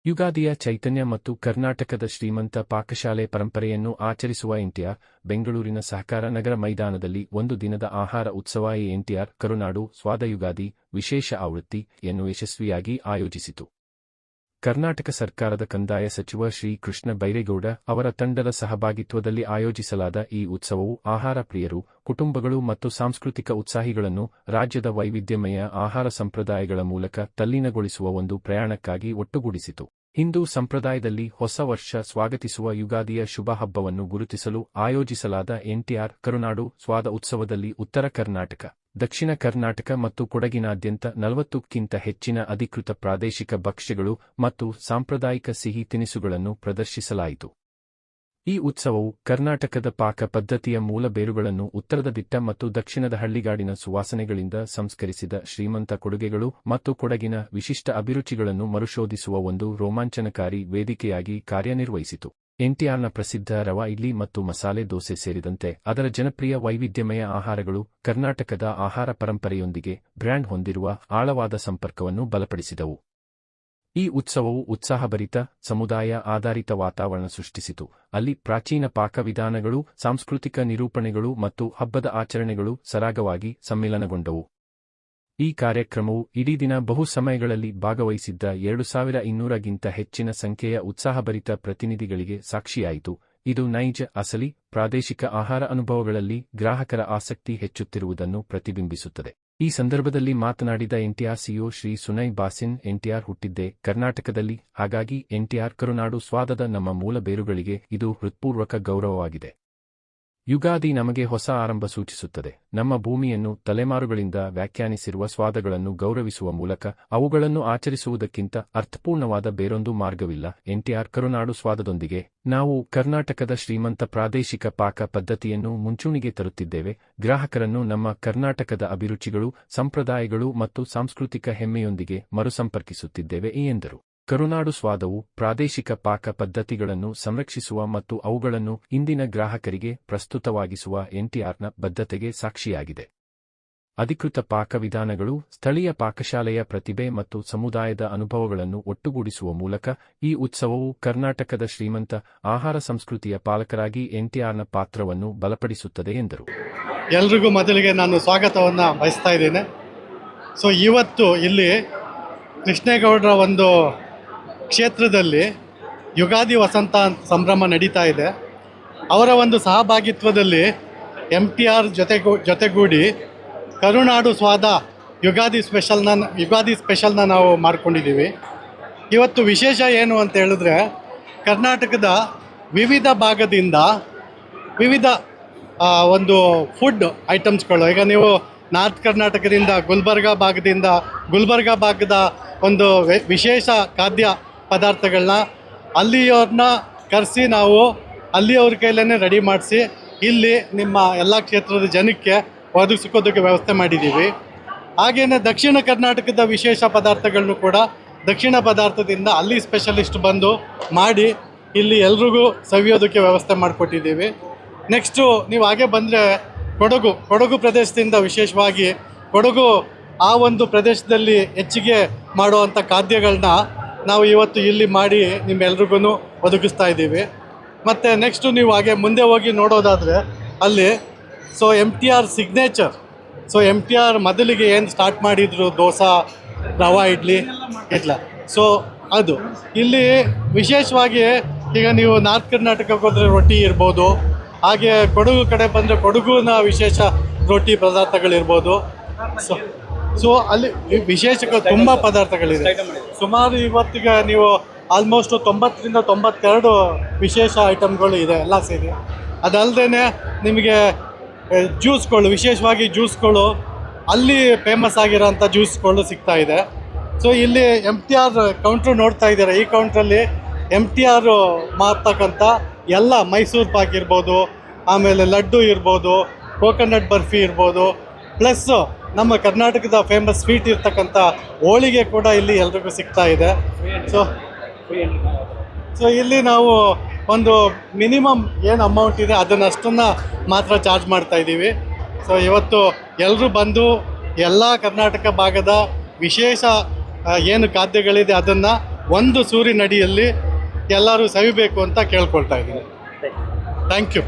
ಯುಗಾದಿಯ ಚೈತನ್ಯ ಮತ್ತು ಕರ್ನಾಟಕದ ಶ್ರೀಮಂತ ಪಾಕಶಾಲೆ ಪರಂಪರೆಯನ್ನು ಆಚರಿಸುವ ಎನ್ಟಿಆರ್, ಬೆಂಗಳೂರಿನ ಸಹಕಾರ ನಗರ ಮೈದಾನದಲ್ಲಿ ಒಂದು ದಿನದ ಆಹಾರ ಉತ್ಸವ ಎನ್ಟಿಆರ್ ಕರುನಾಡು ಸ್ವಾದ ಯುಗಾದಿ ವಿಶೇಷ ಆವೃತ್ತಿಯನ್ನು ಯಶಸ್ವಿಯಾಗಿ ಆಯೋಜಿಸಿತು. ಕರ್ನಾಟಕ ಸರ್ಕಾರದ ಕಂದಾಯ ಸಚಿವ ಶ್ರೀ ಕೃಷ್ಣ ಬೈರೇಗೌಡ ಅವರ ತಂಡದ ಸಹಭಾಗಿತ್ವದಲ್ಲಿ ಆಯೋಜಿಸಲಾದ ಈ ಉತ್ಸವವು ಆಹಾರ ಪ್ರಿಯರು, ಕುಟುಂಬಗಳು ಮತ್ತು ಸಾಂಸ್ಕೃತಿಕ ಉತ್ಸಾಹಿಗಳನ್ನು ರಾಜ್ಯದ ವೈವಿಧ್ಯಮಯ ಆಹಾರ ಸಂಪ್ರದಾಯಗಳ ಮೂಲಕ ತಲ್ಲೀನಗೊಳಿಸುವ ಒಂದು ಪ್ರಯಾಣಕ್ಕಾಗಿ ಒಟ್ಟುಗೂಡಿಸಿತು. ಹಿಂದೂ ಸಂಪ್ರದಾಯದಲ್ಲಿ ಹೊಸ ವರ್ಷ ಸ್ವಾಗತಿಸುವ ಯುಗಾದಿಯ ಶುಭ ಹಬ್ಬವನ್ನು ಗುರುತಿಸಲು ಆಯೋಜಿಸಲಾದ ಎನ್ಟಿಆರ್ ಕರುನಾಡು ಸ್ವಾದ ಉತ್ಸವದಲ್ಲಿ ಉತ್ತರ ಕರ್ನಾಟಕ, ದಕ್ಷಿಣ ಕರ್ನಾಟಕ ಮತ್ತು ಕೊಡಗಿನಾದ್ಯಂತ 40ಕ್ಕಿಂತ ಹೆಚ್ಚಿನ ಅಧಿಕೃತ ಪ್ರಾದೇಶಿಕ ಭಕ್ಷ್ಯಗಳು ಮತ್ತು ಸಾಂಪ್ರದಾಯಿಕ ಸಿಹಿ ತಿನಿಸುಗಳನ್ನು ಪ್ರದರ್ಶಿಸಲಾಯಿತು. ಈ ಉತ್ಸವವು ಕರ್ನಾಟಕದ ಪಾಕ ಪದ್ಧತಿಯ ಮೂಲ ಬೇರುಗಳನ್ನು ಉತ್ತರದ ದಿಟ್ಟ ಮತ್ತು ದಕ್ಷಿಣದ ಹಳ್ಳಿಗಾಡಿನ ಸುವಾಸನೆಗಳಿಂದ ಸಂಸ್ಕರಿಸಿದ ಶ್ರೀಮಂತ ಕೊಡುಗೆಗಳು ಮತ್ತು ಕೊಡಗಿನ ವಿಶಿಷ್ಟ ಅಭಿರುಚಿಗಳನ್ನು ಮರುಶೋಧಿಸುವ ಒಂದು ರೋಮಾಂಚನಕಾರಿ ವೇದಿಕೆಯಾಗಿ ಕಾರ್ಯನಿರ್ವಹಿಸಿತು. ಎನ್ಟಿಆರ್ನ ಪ್ರಸಿದ್ಧ ರವಾ ಇಡ್ಲಿ ಮತ್ತು ಮಸಾಲೆ ದೋಸೆ ಸೇರಿದಂತೆ ಅದರ ಜನಪ್ರಿಯ ವೈವಿಧ್ಯಮಯ ಆಹಾರಗಳು ಕರ್ನಾಟಕದ ಆಹಾರ ಪರಂಪರೆಯೊಂದಿಗೆ ಬ್ರ್ಯಾಂಡ್ ಹೊಂದಿರುವ ಆಳವಾದ ಸಂಪರ್ಕವನ್ನು ಬಲಪಡಿಸಿದವು. ಈ ಉತ್ಸವವು ಉತ್ಸಾಹಭರಿತ, ಸಮುದಾಯ ಆಧಾರಿತ ವಾತಾವರಣ ಸೃಷ್ಟಿಸಿತು, ಅಲ್ಲಿ ಪ್ರಾಚೀನ ಪಾಕವಿಧಾನಗಳು, ಸಾಂಸ್ಕೃತಿಕ ನಿರೂಪಣೆಗಳು ಮತ್ತು ಹಬ್ಬದ ಆಚರಣೆಗಳು ಸರಾಗವಾಗಿ ಸಮ್ಮಿಲನಗೊಂಡವು. ಈ ಕಾರ್ಯಕ್ರಮವು ಇಡೀ ದಿನ ಬಹು ಸಮಯಗಳಲ್ಲಿ ಭಾಗವಹಿಸಿದ್ದ 2200ಗಿಂತ ಹೆಚ್ಚಿನ ಸಂಖ್ಯೆಯ ಉತ್ಸಾಹಭರಿತ ಪ್ರತಿನಿಧಿಗಳಿಗೆ ಸಾಕ್ಷಿಯಾಯಿತು. ಇದು ನೈಜ, ಅಸಲಿ, ಪ್ರಾದೇಶಿಕ ಆಹಾರ ಅನುಭವಗಳಲ್ಲಿ ಗ್ರಾಹಕರ ಆಸಕ್ತಿ ಹೆಚ್ಚುತ್ತಿರುವುದನ್ನು ಪ್ರತಿಬಿಂಬಿಸುತ್ತದೆ. ಈ ಸಂದರ್ಭದಲ್ಲಿ ಮಾತನಾಡಿದ ಎನ್ಟಿಆರ್ ಸಿಇಒ ಶ್ರೀ ಸುನೈ ಬಾಸಿನ್, ಎನ್ಟಿಆರ್ ಹುಟ್ಟಿದ್ದೇ ಕರ್ನಾಟಕದಲ್ಲಿ, ಹಾಗಾಗಿ ಎನ್ಟಿಆರ್ ಕರುನಾಡು ಸ್ವಾದದ ನಮ್ಮ ಮೂಲ ಬೇರುಗಳಿಗೆ ಇದು ಹೃತ್ಪೂರ್ವಕ ಗೌರವವಾಗಿದೆ. ಯುಗಾದಿ ನಮಗೆ ಹೊಸ ಆರಂಭ ಸೂಚಿಸುತ್ತದೆ. ನಮ್ಮ ಭೂಮಿಯನ್ನು ತಲೆಮಾರುಗಳಿಂದ ವ್ಯಾಖ್ಯಾನಿಸಿರುವ ಸ್ವಾದಗಳನ್ನು ಗೌರವಿಸುವ ಮೂಲಕ ಅವುಗಳನ್ನು ಆಚರಿಸುವುದಕ್ಕಿಂತ ಅರ್ಥಪೂರ್ಣವಾದ ಬೇರೊಂದು ಮಾರ್ಗವಿಲ್ಲ. ಎನ್ಟಿಆರ್ ಕರುನಾಡು ಸ್ವಾದದೊಂದಿಗೆ ನಾವು ಕರ್ನಾಟಕದ ಶ್ರೀಮಂತ ಪ್ರಾದೇಶಿಕ ಪಾಕ ಪದ್ಧತಿಯನ್ನು ಮುಂಚೂಣಿಗೆ ತರುತ್ತಿದ್ದೇವೆ, ಗ್ರಾಹಕರನ್ನು ನಮ್ಮ ಕರ್ನಾಟಕದ ಅಭಿರುಚಿಗಳು, ಸಂಪ್ರದಾಯಗಳು ಮತ್ತು ಸಾಂಸ್ಕೃತಿಕ ಹೆಮ್ಮೆಯೊಂದಿಗೆ ಮರುಸಂಪರ್ಕಿಸುತ್ತಿದ್ದೇವೆ ಎಂದರು. ಕರುನಾಡು ಸ್ವಾದವು ಪ್ರಾದೇಶಿಕ ಪಾಕ ಪದ್ಧತಿಗಳನ್ನು ಸಂರಕ್ಷಿಸುವ ಮತ್ತು ಅವುಗಳನ್ನು ಇಂದಿನ ಗ್ರಾಹಕರಿಗೆ ಪ್ರಸ್ತುತವಾಗಿಸುವ ಎನ್ಟಿಆರ್ನ ಬದ್ಧತೆಗೆ ಸಾಕ್ಷಿಯಾಗಿದೆ. ಅಧಿಕೃತ ಪಾಕವಿಧಾನಗಳು, ಸ್ಥಳೀಯ ಪಾಕಶಾಲೆಯ ಪ್ರತಿಭೆ ಮತ್ತು ಸಮುದಾಯದ ಅನುಭವಗಳನ್ನು ಒಟ್ಟುಗೂಡಿಸುವ ಮೂಲಕ ಈ ಉತ್ಸವವು ಕರ್ನಾಟಕದ ಶ್ರೀಮಂತ ಆಹಾರ ಸಂಸ್ಕೃತಿಯ ಪಾಲಕರಾಗಿ ಎನ್ಟಿಆರ್ನ ಪಾತ್ರವನ್ನು ಬಲಪಡಿಸುತ್ತದೆ ಎಂದರು. ಎಲ್ರಿಗೂ ಮೊದಲಿಗೆ ನಾನು ಸ್ವಾಗತವನ್ನು ಬಯಸ್ತಾ ಇದ್ದೇನೆ. ಇವತ್ತು ಇಲ್ಲಿ ಕೃಷ್ಣೇಗೌಡರ ಒಂದು ಕ್ಷೇತ್ರದಲ್ಲಿ ಯುಗಾದಿ ವಸಂತ ಸಂಭ್ರಮ ನಡೀತಾ ಇದೆ. ಅವರ ಒಂದು ಸಹಭಾಗಿತ್ವದಲ್ಲಿ ಎನ್ಟಿಆರ್ ಜೊತೆಗೂಡಿ ಕರುನಾಡು ಸ್ವಾದ ಯುಗಾದಿ ಸ್ಪೆಷಲ್ನ ನಾವು ಮಾಡ್ಕೊಂಡಿದ್ದೀವಿ. ಇವತ್ತು ವಿಶೇಷ ಏನು ಅಂತ ಹೇಳಿದ್ರೆ, ಕರ್ನಾಟಕದ ವಿವಿಧ ಭಾಗದಿಂದ ವಿವಿಧ ಒಂದು ಫುಡ್ ಐಟಮ್ಸ್ಗಳು, ಈಗ ನೀವು ನಾರ್ತ್ ಕರ್ನಾಟಕದಿಂದ ಗುಲ್ಬರ್ಗಾ ಭಾಗದ ಒಂದು ವಿಶೇಷ ಖಾದ್ಯ ಪದಾರ್ಥಗಳನ್ನ ಅಲ್ಲಿಯವ್ರನ್ನ ಕರೆಸಿ ನಾವು ಅಲ್ಲಿಯವ್ರ ಕೈಲೇ ರೆಡಿ ಮಾಡಿಸಿ ಇಲ್ಲಿ ನಿಮ್ಮ ಎಲ್ಲ ಕ್ಷೇತ್ರದ ಜನಕ್ಕೆ ಒದಗಿಸ್ಕೋದಕ್ಕೆ ವ್ಯವಸ್ಥೆ ಮಾಡಿದ್ದೀವಿ. ಹಾಗೆಯೇ ದಕ್ಷಿಣ ಕರ್ನಾಟಕದ ವಿಶೇಷ ಪದಾರ್ಥಗಳನ್ನು ಕೂಡ ದಕ್ಷಿಣ ಪದಾರ್ಥದಿಂದ ಅಲ್ಲಿ ಸ್ಪೆಷಲಿಸ್ಟ್ ಬಂದು ಮಾಡಿ ಇಲ್ಲಿ ಎಲ್ರಿಗೂ ಸವಿಯೋದಕ್ಕೆ ವ್ಯವಸ್ಥೆ ಮಾಡಿಕೊಟ್ಟಿದ್ದೀವಿ. ನೆಕ್ಸ್ಟು ನೀವು ಹಾಗೆ ಬಂದರೆ ಕೊಡಗು ಪ್ರದೇಶದಿಂದ ವಿಶೇಷವಾಗಿ ಕೊಡಗು ಆ ಒಂದು ಪ್ರದೇಶದಲ್ಲಿ ಹೆಚ್ಚಿಗೆ ಮಾಡುವಂಥ ಖಾದ್ಯಗಳನ್ನ ನಾವು ಇವತ್ತು ಇಲ್ಲಿ ಮಾಡಿ ನಿಮ್ಮೆಲ್ರಿಗೂ ಒದಗಿಸ್ತಾ ಇದ್ದೀವಿ. ಮತ್ತು ನೆಕ್ಸ್ಟು ನೀವು ಹಾಗೆ ಮುಂದೆ ಹೋಗಿ ನೋಡೋದಾದರೆ ಅಲ್ಲಿ ಎನ್ಟಿಆರ್ ಸಿಗ್ನೇಚರ್, ಎನ್ಟಿಆರ್ ಮೊದಲಿಗೆ ಏನು ಸ್ಟಾರ್ಟ್ ಮಾಡಿದರು ದೋಸೆ, ರವಾ ಇಡ್ಲಿ ಇಲ್ಲ, ಅದು ಇಲ್ಲಿ ವಿಶೇಷವಾಗಿ ಈಗ ನೀವು ನಾರ್ತ್ ಕರ್ನಾಟಕಕ್ಕೆ ಹೋದರೆ ರೊಟ್ಟಿ ಇರ್ಬೋದು, ಹಾಗೆ ಕೊಡಗು ಕಡೆ ಬಂದರೆ ಕೊಡಗುನ ವಿಶೇಷ ರೊಟ್ಟಿ ಪದಾರ್ಥಗಳಿರ್ಬೋದು. ಅಲ್ಲಿ ವಿಶೇಷ ತುಂಬ ಪದಾರ್ಥಗಳಿದೆ. ಸುಮಾರು ಇವತ್ತಿಗೆ ನೀವು ಆಲ್ಮೋಸ್ಟ್ 90ರಿಂದ 92 ವಿಶೇಷ ಐಟಮ್ಗಳು ಇದೆ ಎಲ್ಲ ಸೇರಿ. ಅದಲ್ಲದೆ ನಿಮಗೆ ಜ್ಯೂಸ್ಗಳು, ವಿಶೇಷವಾಗಿ ಜ್ಯೂಸ್ಗಳು ಅಲ್ಲಿ ಫೇಮಸ್ ಆಗಿರೋಂಥ ಜ್ಯೂಸ್ಗಳು ಸಿಗ್ತಾ ಇದೆ. ಇಲ್ಲಿ ಎನ್ಟಿಆರ್ ಕೌಂಟ್ರು ನೋಡ್ತಾ ಇದ್ದಾರೆ. ಈ ಕೌಂಟ್ರಲ್ಲಿ ಎನ್ಟಿಆರ್ ಮಾಡ್ತಕ್ಕಂಥ ಎಲ್ಲ ಮೈಸೂರು ಪಾಕ್ ಇರ್ಬೋದು, ಆಮೇಲೆ ಲಡ್ಡು ಇರ್ಬೋದು, ಕೋಕೋನಟ್ ಬರ್ಫಿ ಇರ್ಬೋದು, ಪ್ಲಸ್ ನಮ್ಮ ಕರ್ನಾಟಕದ ಫೇಮಸ್ ಸ್ವೀಟ್ ಇರ್ತಕ್ಕಂಥ ಹೋಳಿಗೆ ಕೂಡ ಇಲ್ಲಿ ಎಲ್ರಿಗೂ ಸಿಗ್ತಾ ಇದೆ. ಇಲ್ಲಿ ನಾವು ಒಂದು ಮಿನಿಮಮ್ ಏನು ಅಮೌಂಟ್ ಇದೆ ಅದನ್ನಷ್ಟನ್ನು ಮಾತ್ರ ಚಾರ್ಜ್ ಮಾಡ್ತಾ ಇದ್ದೀವಿ. ಇವತ್ತು ಎಲ್ಲರೂ ಬಂದು ಎಲ್ಲ ಕರ್ನಾಟಕ ಭಾಗದ ವಿಶೇಷ ಏನು ಖಾದ್ಯಗಳಿದೆ ಅದನ್ನು ಒಂದು ಸೂರಿನಡಿಯಲ್ಲಿ ಎಲ್ಲರೂ ಸವಿಬೇಕು ಅಂತ ಕೇಳ್ಕೊಳ್ತಾ ಇದ್ದೀನಿ. Thank you.